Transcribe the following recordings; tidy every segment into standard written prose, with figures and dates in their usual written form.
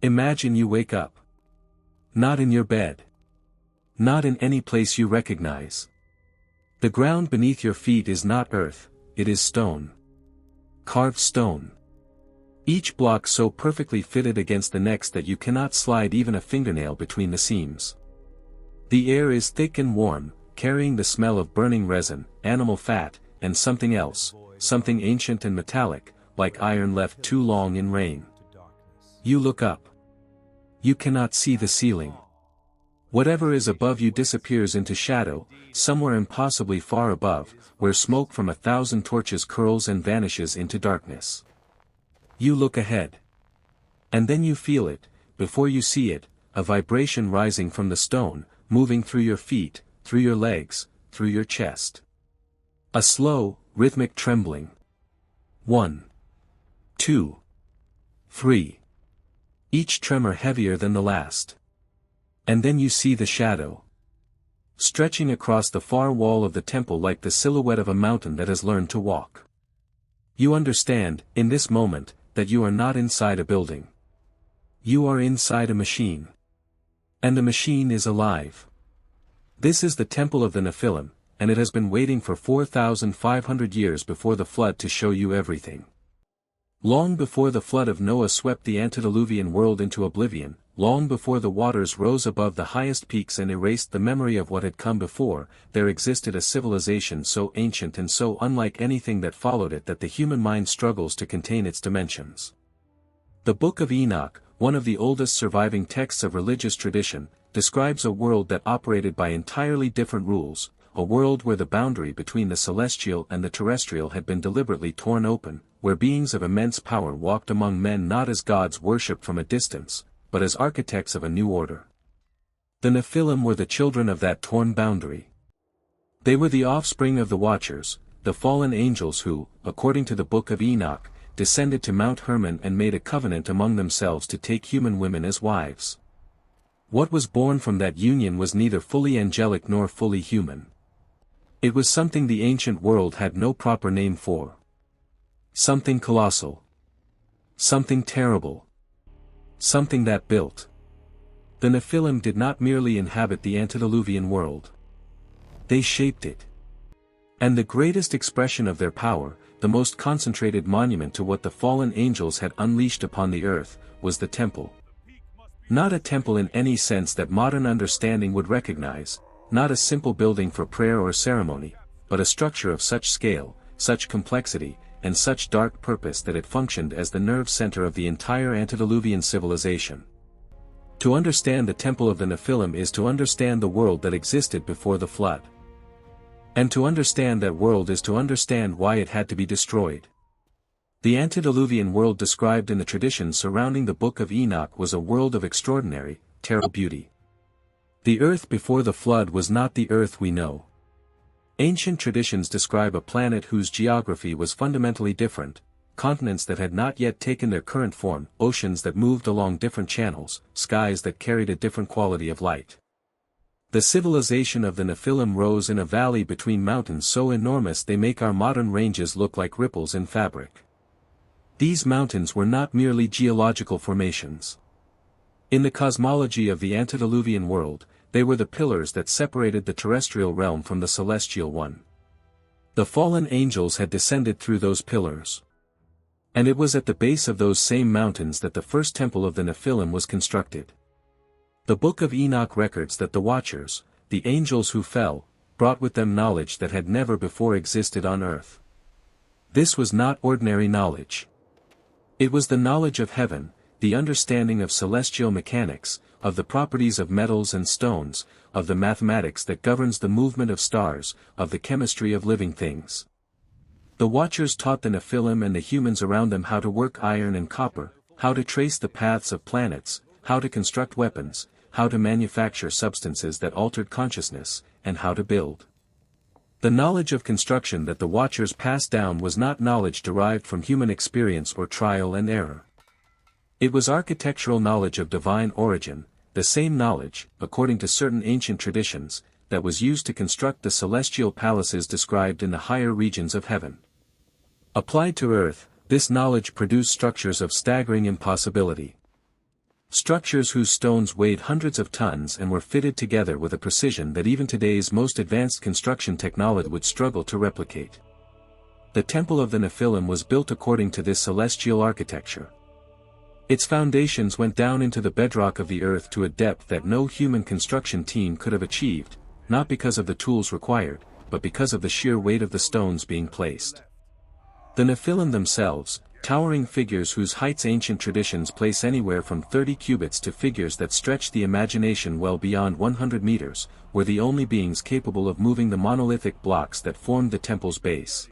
Imagine you wake up. Not in your bed. Not in any place you recognize. The ground beneath your feet is not earth, it is stone. Carved stone. Each block so perfectly fitted against the next that you cannot slide even a fingernail between the seams. The air is thick and warm, carrying the smell of burning resin, animal fat, and something else, something ancient and metallic, like iron left too long in rain. You look up. You cannot see the ceiling. Whatever is above you disappears into shadow, somewhere impossibly far above, where smoke from 1,000 torches curls and vanishes into darkness. You look ahead. And then you feel it, before you see it, a vibration rising from the stone, moving through your feet, through your legs, through your chest. A slow, rhythmic trembling. 1, 2, 3. Each tremor heavier than the last. And then you see the shadow. Stretching across the far wall of the temple like the silhouette of a mountain that has learned to walk. You understand, in this moment, that you are not inside a building. You are inside a machine. And the machine is alive. This is the temple of the Nephilim, and it has been waiting for 4,500 years before the flood to show you everything. Long before the flood of Noah swept the antediluvian world into oblivion, long before the waters rose above the highest peaks and erased the memory of what had come before, there existed a civilization so ancient and so unlike anything that followed it that the human mind struggles to contain its dimensions. The Book of Enoch, one of the oldest surviving texts of religious tradition, describes a world that operated by entirely different rules, a world where the boundary between the celestial and the terrestrial had been deliberately torn open, where beings of immense power walked among men not as gods worshipped from a distance, but as architects of a new order. The Nephilim were the children of that torn boundary. They were the offspring of the Watchers, the fallen angels who, according to the Book of Enoch, descended to Mount Hermon and made a covenant among themselves to take human women as wives. What was born from that union was neither fully angelic nor fully human. It was something the ancient world had no proper name for. Something colossal. Something terrible. Something that built. The Nephilim did not merely inhabit the antediluvian world. They shaped it. And the greatest expression of their power, the most concentrated monument to what the fallen angels had unleashed upon the earth, was the temple. Not a temple in any sense that modern understanding would recognize, not a simple building for prayer or ceremony, but a structure of such scale, such complexity, and such dark purpose that it functioned as the nerve center of the entire antediluvian civilization. To understand the temple of the Nephilim is to understand the world that existed before the flood. And to understand that world is to understand why it had to be destroyed. The antediluvian world described in the traditions surrounding the Book of Enoch was a world of extraordinary, terrible beauty. The earth before the flood was not the earth we know. Ancient traditions describe a planet whose geography was fundamentally different, continents that had not yet taken their current form, oceans that moved along different channels, skies that carried a different quality of light. The civilization of the Nephilim rose in a valley between mountains so enormous they make our modern ranges look like ripples in fabric. These mountains were not merely geological formations. In the cosmology of the antediluvian world, they were the pillars that separated the terrestrial realm from the celestial one. The fallen angels had descended through those pillars. And it was at the base of those same mountains that the first temple of the Nephilim was constructed. The Book of Enoch records that the Watchers, the angels who fell, brought with them knowledge that had never before existed on earth. This was not ordinary knowledge. It was the knowledge of heaven, the understanding of celestial mechanics, of the properties of metals and stones, of the mathematics that governs the movement of stars, of the chemistry of living things. The Watchers taught the Nephilim and the humans around them how to work iron and copper, how to trace the paths of planets, how to construct weapons, how to manufacture substances that altered consciousness, and how to build. The knowledge of construction that the Watchers passed down was not knowledge derived from human experience or trial and error. It was architectural knowledge of divine origin, the same knowledge, according to certain ancient traditions, that was used to construct the celestial palaces described in the higher regions of heaven. Applied to earth, this knowledge produced structures of staggering impossibility. Structures whose stones weighed hundreds of tons and were fitted together with a precision that even today's most advanced construction technology would struggle to replicate. The Temple of the Nephilim was built according to this celestial architecture. Its foundations went down into the bedrock of the earth to a depth that no human construction team could have achieved, not because of the tools required, but because of the sheer weight of the stones being placed. The Nephilim themselves, towering figures whose heights ancient traditions place anywhere from 30 cubits to figures that stretch the imagination well beyond 100 meters, were the only beings capable of moving the monolithic blocks that formed the temple's base.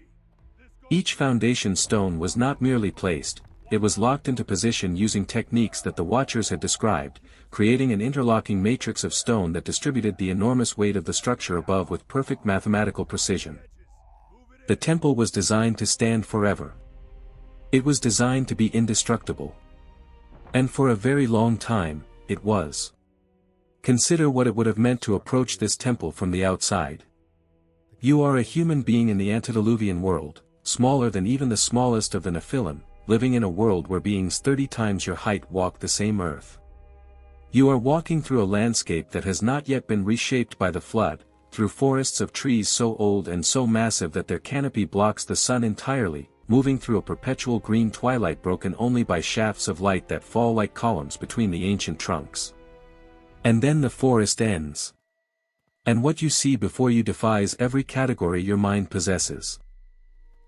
Each foundation stone was not merely placed, it was locked into position using techniques that the Watchers had described, creating an interlocking matrix of stone that distributed the enormous weight of the structure above with perfect mathematical precision. The temple was designed to stand forever. It was designed to be indestructible. And for a very long time, it was. Consider what it would have meant to approach this temple from the outside. You are a human being in the antediluvian world, smaller than even the smallest of the Nephilim, living in a world where beings 30 times your height walk the same earth. You are walking through a landscape that has not yet been reshaped by the flood, through forests of trees so old and so massive that their canopy blocks the sun entirely, moving through a perpetual green twilight broken only by shafts of light that fall like columns between the ancient trunks. And then the forest ends. And what you see before you defies every category your mind possesses.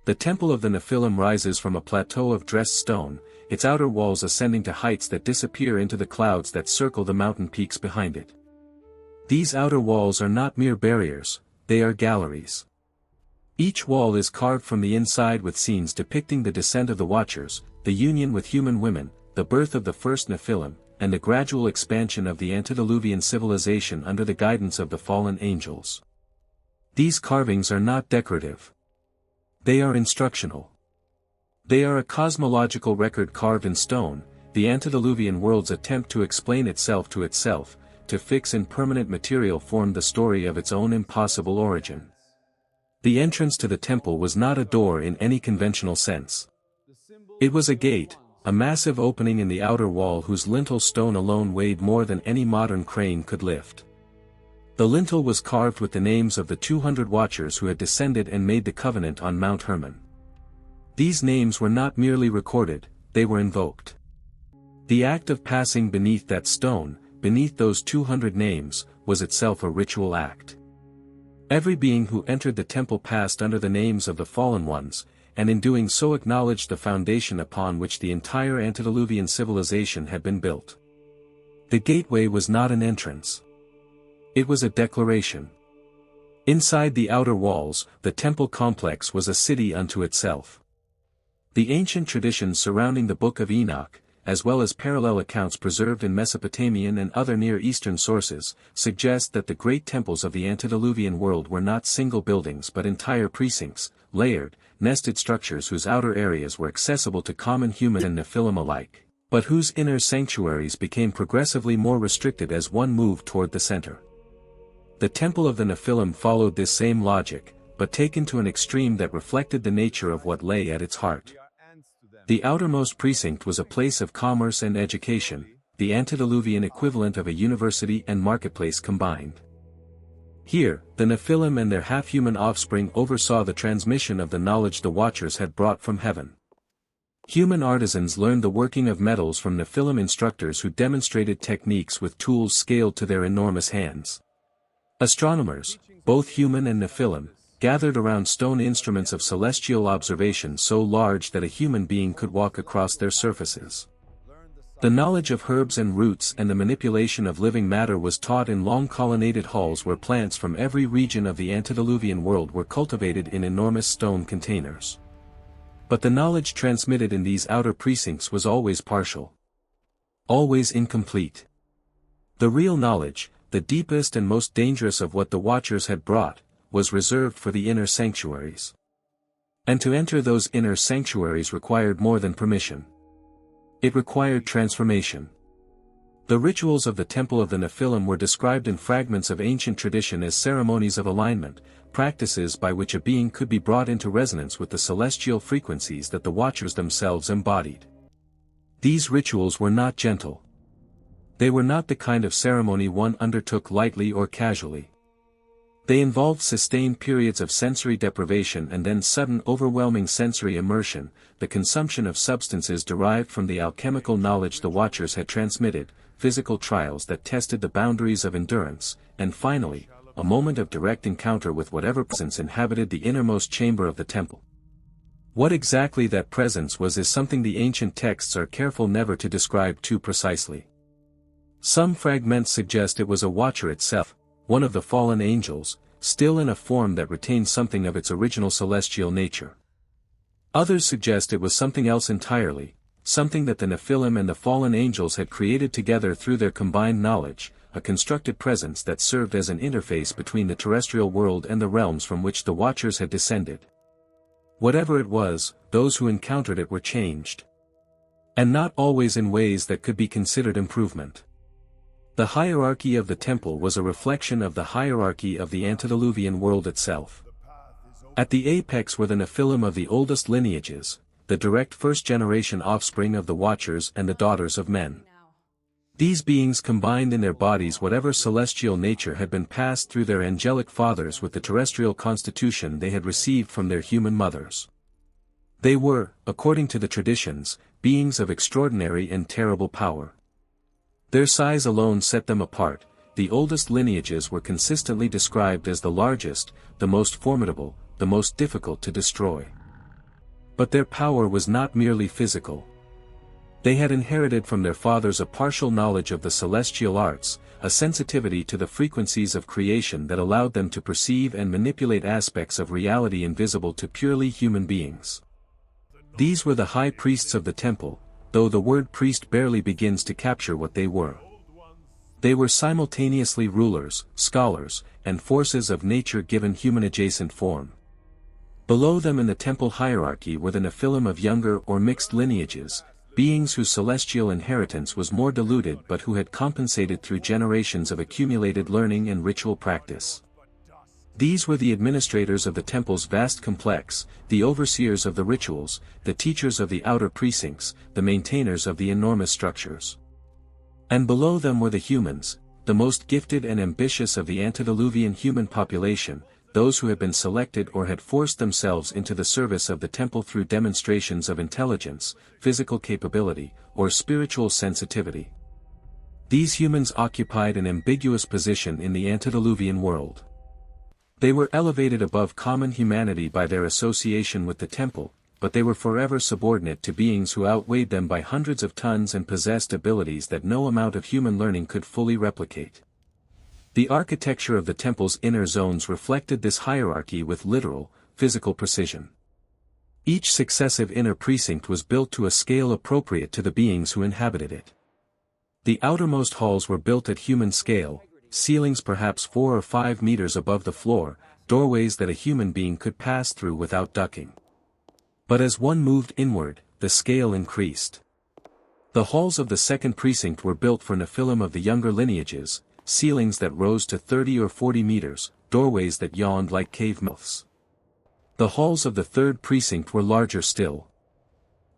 The Temple of the Nephilim rises from a plateau of dressed stone, its outer walls ascending to heights that disappear into the clouds that circle the mountain peaks behind it. These outer walls are not mere barriers, they are galleries. Each wall is carved from the inside with scenes depicting the descent of the Watchers, the union with human women, the birth of the first Nephilim, and the gradual expansion of the antediluvian civilization under the guidance of the fallen angels. These carvings are not decorative. They are instructional. They are a cosmological record carved in stone, the antediluvian world's attempt to explain itself, to fix in permanent material form the story of its own impossible origin. The entrance to the temple was not a door in any conventional sense. It was a gate, a massive opening in the outer wall whose lintel stone alone weighed more than any modern crane could lift. The lintel was carved with the names of the 200 Watchers who had descended and made the covenant on Mount Hermon. These names were not merely recorded, they were invoked. The act of passing beneath that stone, beneath those 200 names, was itself a ritual act. Every being who entered the temple passed under the names of the fallen ones, and in doing so acknowledged the foundation upon which the entire antediluvian civilization had been built. The gateway was not an entrance. It was a declaration. Inside the outer walls, the temple complex was a city unto itself. The ancient traditions surrounding the Book of Enoch, as well as parallel accounts preserved in Mesopotamian and other Near Eastern sources, suggest that the great temples of the antediluvian world were not single buildings but entire precincts, layered, nested structures whose outer areas were accessible to common human and Nephilim alike, but whose inner sanctuaries became progressively more restricted as one moved toward the center. The Temple of the Nephilim followed this same logic, but taken to an extreme that reflected the nature of what lay at its heart. The outermost precinct was a place of commerce and education, the antediluvian equivalent of a university and marketplace combined. Here, the Nephilim and their half-human offspring oversaw the transmission of the knowledge the Watchers had brought from heaven. Human artisans learned the working of metals from Nephilim instructors who demonstrated techniques with tools scaled to their enormous hands. Astronomers, both human and Nephilim, gathered around stone instruments of celestial observation so large that a human being could walk across their surfaces. The knowledge of herbs and roots and the manipulation of living matter was taught in long colonnaded halls where plants from every region of the antediluvian world were cultivated in enormous stone containers. But the knowledge transmitted in these outer precincts was always partial. Always incomplete. The real knowledge, the deepest and most dangerous of what the Watchers had brought, was reserved for the inner sanctuaries. And to enter those inner sanctuaries required more than permission. It required transformation. The rituals of the Temple of the Nephilim were described in fragments of ancient tradition as ceremonies of alignment, practices by which a being could be brought into resonance with the celestial frequencies that the Watchers themselves embodied. These rituals were not gentle. They were not the kind of ceremony one undertook lightly or casually. They involved sustained periods of sensory deprivation and then sudden overwhelming sensory immersion, the consumption of substances derived from the alchemical knowledge the Watchers had transmitted, physical trials that tested the boundaries of endurance, and finally, a moment of direct encounter with whatever presence inhabited the innermost chamber of the temple. What exactly that presence was is something the ancient texts are careful never to describe too precisely. Some fragments suggest it was a Watcher itself, one of the fallen angels, still in a form that retained something of its original celestial nature. Others suggest it was something else entirely, something that the Nephilim and the fallen angels had created together through their combined knowledge, a constructed presence that served as an interface between the terrestrial world and the realms from which the Watchers had descended. Whatever it was, those who encountered it were changed. And not always in ways that could be considered improvement. The hierarchy of the temple was a reflection of the hierarchy of the antediluvian world itself. At the apex were the Nephilim of the oldest lineages, the direct first-generation offspring of the Watchers and the daughters of men. These beings combined in their bodies whatever celestial nature had been passed through their angelic fathers with the terrestrial constitution they had received from their human mothers. They were, according to the traditions, beings of extraordinary and terrible power. Their size alone set them apart. The oldest lineages were consistently described as the largest, the most formidable, the most difficult to destroy. But their power was not merely physical. They had inherited from their fathers a partial knowledge of the celestial arts, a sensitivity to the frequencies of creation that allowed them to perceive and manipulate aspects of reality invisible to purely human beings. These were the high priests of the temple, though the word priest barely begins to capture what they were. They were simultaneously rulers, scholars, and forces of nature given human-adjacent form. Below them in the temple hierarchy were the Nephilim of younger or mixed lineages, beings whose celestial inheritance was more diluted but who had compensated through generations of accumulated learning and ritual practice. These were the administrators of the temple's vast complex, the overseers of the rituals, the teachers of the outer precincts, the maintainers of the enormous structures. And below them were the humans, the most gifted and ambitious of the antediluvian human population, those who had been selected or had forced themselves into the service of the temple through demonstrations of intelligence, physical capability, or spiritual sensitivity. These humans occupied an ambiguous position in the antediluvian world. They were elevated above common humanity by their association with the temple, but they were forever subordinate to beings who outweighed them by hundreds of tons and possessed abilities that no amount of human learning could fully replicate. The architecture of the temple's inner zones reflected this hierarchy with literal, physical precision. Each successive inner precinct was built to a scale appropriate to the beings who inhabited it. The outermost halls were built at human scale, ceilings perhaps 4 or 5 meters above the floor, doorways that a human being could pass through without ducking. But as one moved inward, the scale increased. The halls of the second precinct were built for Nephilim of the younger lineages, ceilings that rose to 30 or 40 meters, doorways that yawned like cave mouths. The halls of the third precinct were larger still.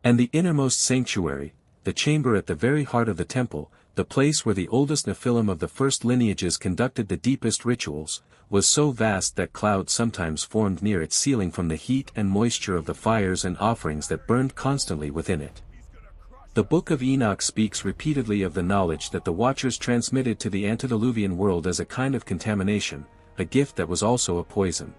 And the innermost sanctuary, the chamber at the very heart of the temple, the place where the oldest Nephilim of the first lineages conducted the deepest rituals, was so vast that clouds sometimes formed near its ceiling from the heat and moisture of the fires and offerings that burned constantly within it. The Book of Enoch speaks repeatedly of the knowledge that the Watchers transmitted to the antediluvian world as a kind of contamination, a gift that was also a poison.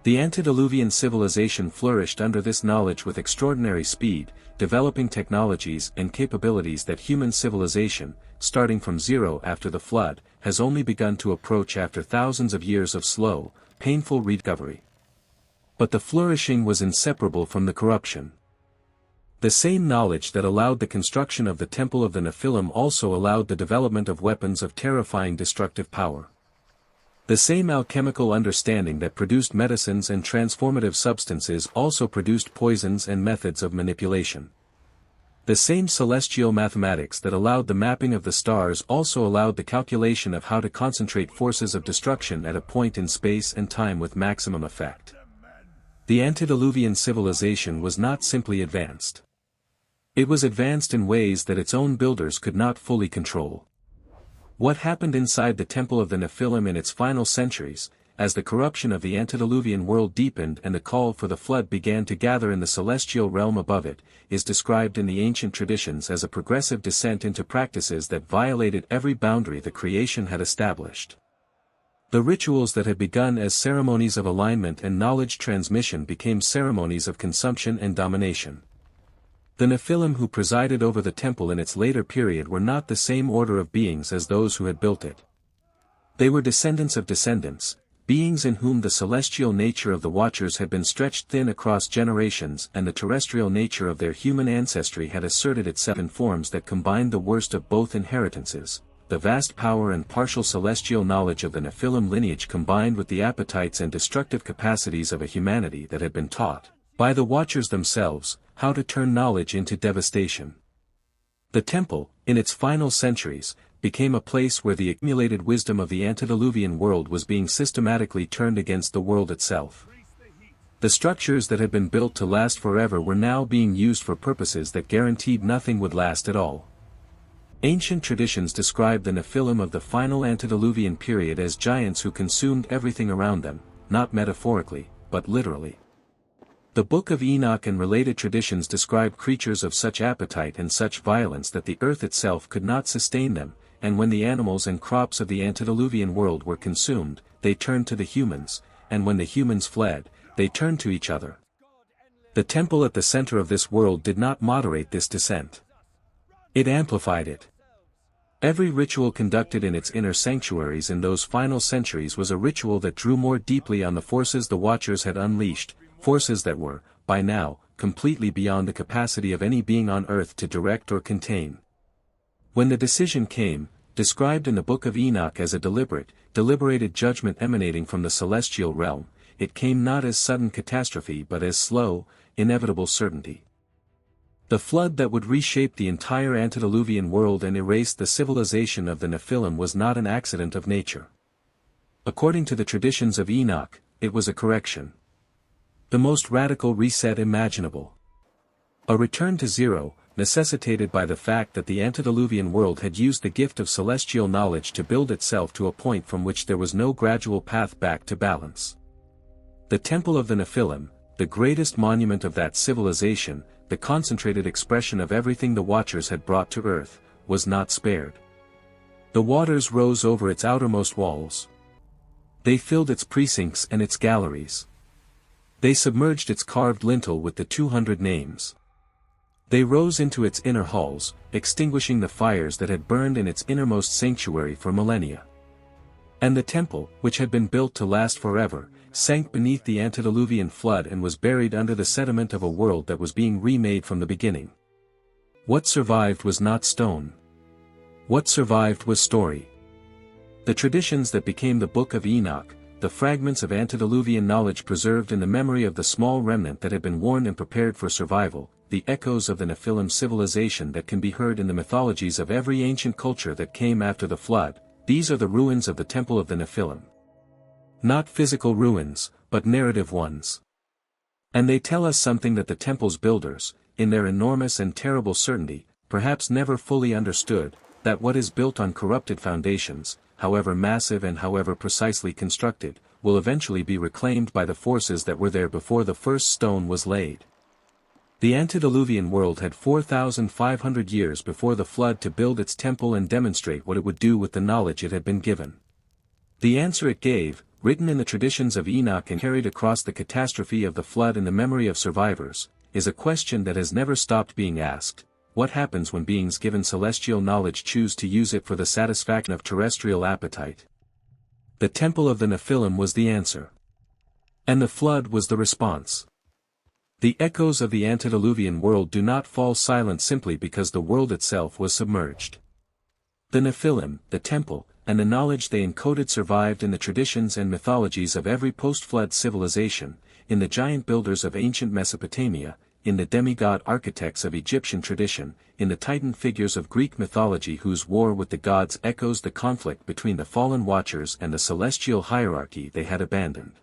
The antediluvian civilization flourished under this knowledge with extraordinary speed, developing technologies and capabilities that human civilization, starting from zero after the flood, has only begun to approach after thousands of years of slow, painful rediscovery. But the flourishing was inseparable from the corruption. The same knowledge that allowed the construction of the Temple of the Nephilim also allowed the development of weapons of terrifying destructive power. The same alchemical understanding that produced medicines and transformative substances also produced poisons and methods of manipulation. The same celestial mathematics that allowed the mapping of the stars also allowed the calculation of how to concentrate forces of destruction at a point in space and time with maximum effect. The antediluvian civilization was not simply advanced. It was advanced in ways that its own builders could not fully control. What happened inside the temple of the Nephilim in its final centuries, as the corruption of the antediluvian world deepened and the call for the flood began to gather in the celestial realm above it, is described in the ancient traditions as a progressive descent into practices that violated every boundary the creation had established. The rituals that had begun as ceremonies of alignment and knowledge transmission became ceremonies of consumption and domination. The Nephilim who presided over the temple in its later period were not the same order of beings as those who had built it. They were descendants of descendants, beings in whom the celestial nature of the Watchers had been stretched thin across generations and the terrestrial nature of their human ancestry had asserted itself in forms that combined the worst of both inheritances, the vast power and partial celestial knowledge of the Nephilim lineage combined with the appetites and destructive capacities of a humanity that had been taught, by the Watchers themselves, how to turn knowledge into devastation. The temple, in its final centuries, became a place where the accumulated wisdom of the antediluvian world was being systematically turned against the world itself. The structures that had been built to last forever were now being used for purposes that guaranteed nothing would last at all. Ancient traditions describe the Nephilim of the final antediluvian period as giants who consumed everything around them, not metaphorically, but literally. The Book of Enoch and related traditions describe creatures of such appetite and such violence that the earth itself could not sustain them, and when the animals and crops of the antediluvian world were consumed, they turned to the humans, and when the humans fled, they turned to each other. The temple at the center of this world did not moderate this descent. It amplified it. Every ritual conducted in its inner sanctuaries in those final centuries was a ritual that drew more deeply on the forces the Watchers had unleashed, forces that were, by now, completely beyond the capacity of any being on earth to direct or contain. When the decision came, described in the Book of Enoch as a deliberated judgment emanating from the celestial realm, it came not as sudden catastrophe but as slow, inevitable certainty. The flood that would reshape the entire antediluvian world and erase the civilization of the Nephilim was not an accident of nature. According to the traditions of Enoch, it was a correction. The most radical reset imaginable. A return to zero, necessitated by the fact that the antediluvian world had used the gift of celestial knowledge to build itself to a point from which there was no gradual path back to balance. The Temple of the Nephilim, the greatest monument of that civilization, the concentrated expression of everything the Watchers had brought to earth, was not spared. The waters rose over its outermost walls. They filled its precincts and its galleries. They submerged its carved lintel with the 200 names. They rose into its inner halls, extinguishing the fires that had burned in its innermost sanctuary for millennia. And the temple, which had been built to last forever, sank beneath the antediluvian flood and was buried under the sediment of a world that was being remade from the beginning. What survived was not stone. What survived was story. The traditions that became the Book of Enoch, the fragments of antediluvian knowledge preserved in the memory of the small remnant that had been warned and prepared for survival, the echoes of the Nephilim civilization that can be heard in the mythologies of every ancient culture that came after the flood, these are the ruins of the Temple of the Nephilim. Not physical ruins, but narrative ones. And they tell us something that the temple's builders, in their enormous and terrible certainty, perhaps never fully understood, that what is built on corrupted foundations, however massive and however precisely constructed, will eventually be reclaimed by the forces that were there before the first stone was laid. The antediluvian world had 4,500 years before the flood to build its temple and demonstrate what it would do with the knowledge it had been given. The answer it gave, written in the traditions of Enoch and carried across the catastrophe of the flood in the memory of survivors, is a question that has never stopped being asked: what happens when beings given celestial knowledge choose to use it for the satisfaction of terrestrial appetite? The Temple of the Nephilim was the answer. And the flood was the response. The echoes of the antediluvian world do not fall silent simply because the world itself was submerged. The Nephilim, the temple, and the knowledge they encoded survived in the traditions and mythologies of every post-flood civilization, in the giant builders of ancient Mesopotamia, in the demigod architects of Egyptian tradition, in the titan figures of Greek mythology whose war with the gods echoes the conflict between the fallen Watchers and the celestial hierarchy they had abandoned.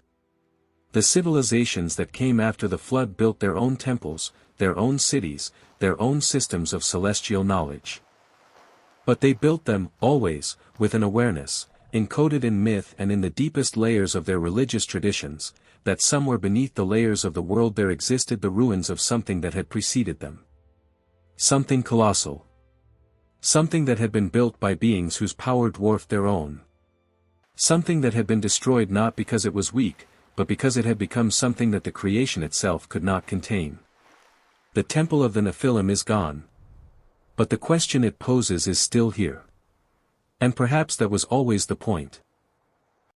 The civilizations that came after the flood built their own temples, their own cities, their own systems of celestial knowledge. But they built them, always, with an awareness, encoded in myth and in the deepest layers of their religious traditions, that somewhere beneath the layers of the world there existed the ruins of something that had preceded them. Something colossal. Something that had been built by beings whose power dwarfed their own. Something that had been destroyed not because it was weak, but because it had become something that the creation itself could not contain. The temple of the Nephilim is gone. But the question it poses is still here. And perhaps that was always the point.